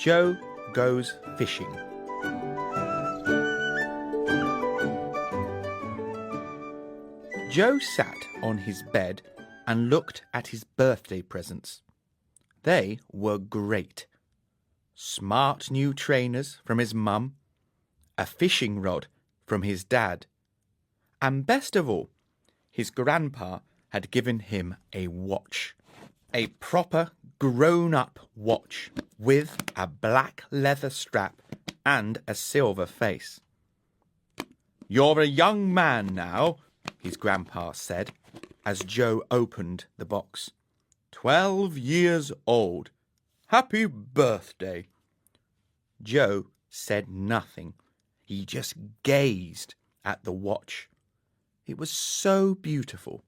Joe goes fishing. Joe sat on his bed and looked at his birthday presents. They were great. Smart new trainers from his mum, a fishing rod from his dad, and best of all, his grandpa had given him a watch. A proper grown-up watch with a black leather strap and a silver face. "You're a young man now," his grandpa said, as Joe opened the box. 12 years old. Happy birthday." Joe said nothing. He just gazed at the watch. It was so beautiful,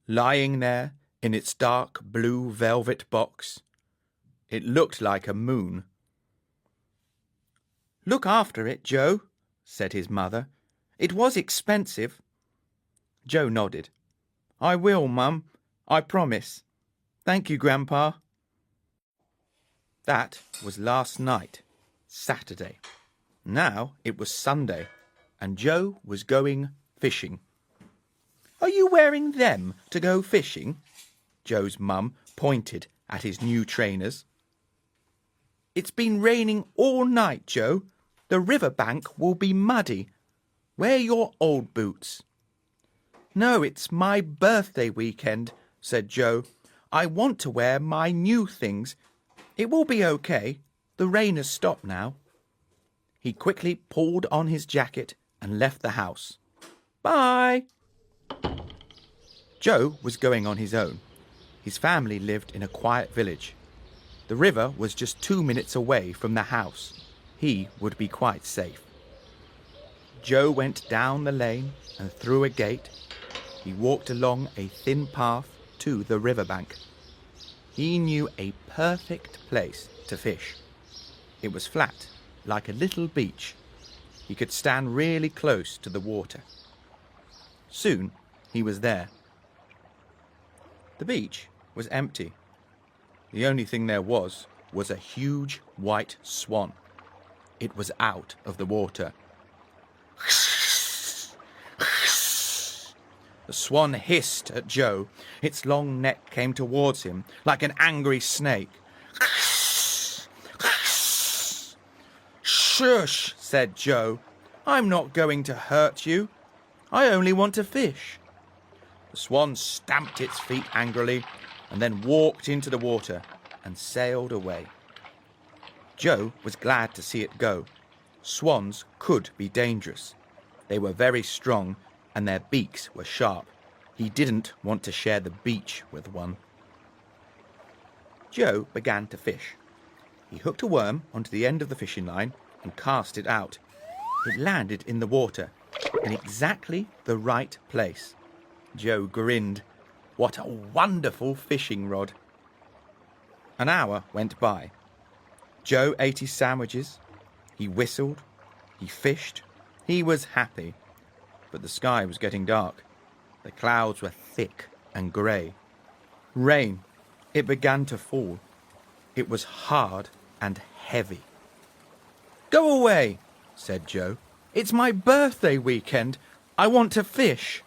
lying there in its dark blue velvet box. It looked like a moon. "Look after it, Joe," said his mother. "It was expensive." Joe nodded. "I will, Mum. I promise. Thank you, Grandpa." That was last night, Saturday. Now it was Sunday, and Joe was going fishing. "Are you wearing them to go fishing?" Joe's mum pointed at his new trainers. "It's been raining all night, Joe. The river bank will be muddy. Wear your old boots." "No, it's my birthday weekend," said Joe. "I want to wear my new things. It will be okay. The rain has stopped now." He quickly pulled on his jacket and left the house. "Bye." Joe was going on his own. His family lived in a quiet village. The river was just 2 minutes away from the house. He would be quite safe. Joe went down the lane and through a gate. He walked along a thin path to the riverbank. He knew a perfect place to fish. It was flat, like a little beach. He could stand really close to the water. Soon he was there. The beach was empty. The only thing there was a huge white swan. It was out of the water. The swan hissed at Joe. Its long neck came towards him like an angry snake. "Shush," said Joe. "I'm not going to hurt you. I only want to fish." The swan stamped its feet angrily and then walked into the water and sailed away. Joe was glad to see it go. Swans could be dangerous. They were very strong and their beaks were sharp. He didn't want to share the beach with one. Joe began to fish. He hooked a worm onto the end of the fishing line and cast it out. It landed in the water, in exactly the right place. Joe grinned. What a wonderful fishing rod! An hour went by. Joe ate his sandwiches. He whistled. He fished. He was happy. But the sky was getting dark. The clouds were thick and grey. Rain. It began to fall. It was hard and heavy. "Go away," said Joe. "It's my birthday weekend. I want to fish."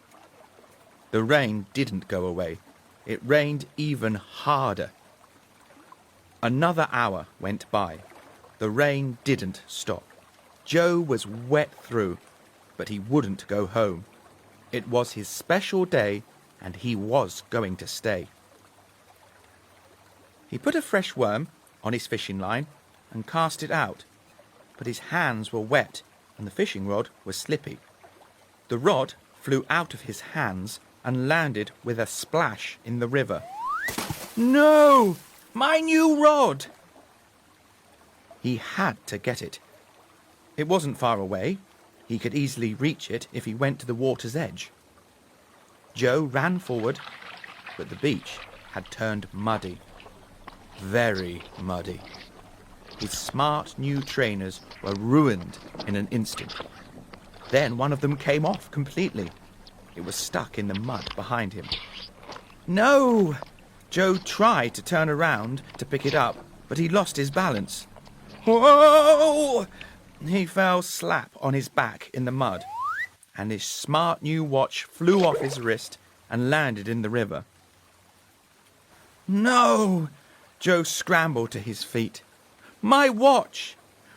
The rain didn't go away. It rained even harder. Another hour went by. The rain didn't stop. Joe was wet through, but he wouldn't go home. It was his special day, and he was going to stay. He put a fresh worm on his fishing line and cast it out, but his hands were wet and the fishing rod was slippy. The rod flew out of his hands and landed with a splash in the river. "No! My new rod!" He had to get it. It wasn't far away. He could easily reach it if he went to the water's edge. Joe ran forward, but the beach had turned muddy. Very muddy. His smart new trainers were ruined in an instant. Then one of them came off completely. It was stuck in the mud behind him. "No!" Joe tried to turn around to pick it up, but he lost his balance. Whoa! He fell slap on his back in the mud, and his smart new watch flew off his wrist and landed in the river. No! Joe scrambled to his feet. My watch!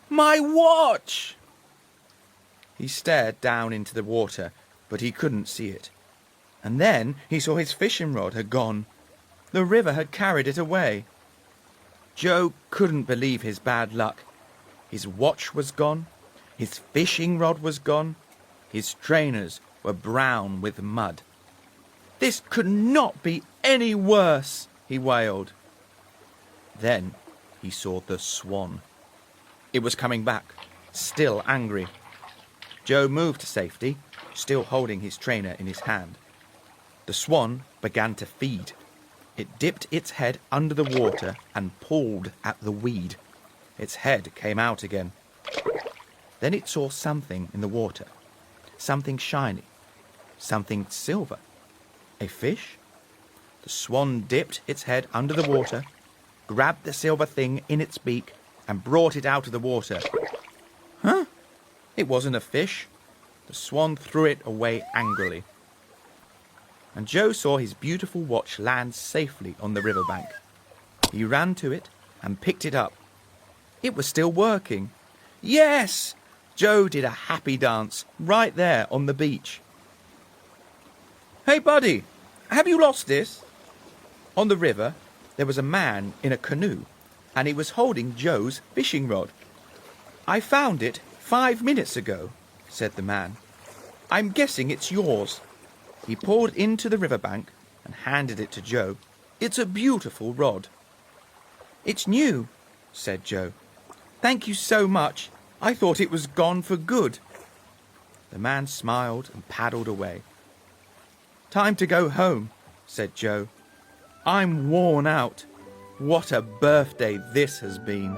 My watch! He stared down into the water, but he couldn't see it. And then he saw his fishing rod had gone. The river had carried it away. Joe couldn't believe his bad luck. His watch was gone. His fishing rod was gone. His trainers were brown with mud. This could not be any worse, he wailed. Then he saw the swan. It was coming back, still angry. Joe moved to safety, still holding his trainer in his hand. The swan began to feed. It dipped its head under the water and pulled at the weed. Its head came out again. Then it saw something in the water. Something shiny. Something silver. A fish? The swan dipped its head under the water, grabbed the silver thing in its beak, and brought it out of the water. Huh? It wasn't a fish. The swan threw it away angrily. And Joe saw his beautiful watch land safely on the riverbank. He ran to it and picked it up. It was still working. Yes! Joe did a happy dance right there on the beach. Hey, buddy, have you lost this? On the river, there was a man in a canoe, and he was holding Joe's fishing rod. I found it 5 minutes ago, said the man. I'm guessing it's yours. He poured into the riverbank and handed it to Joe. It's a beautiful rod. It's new, said Joe. Thank you so much. I thought it was gone for good. The man smiled and paddled away. Time to go home, said Joe. I'm worn out. What a birthday this has been.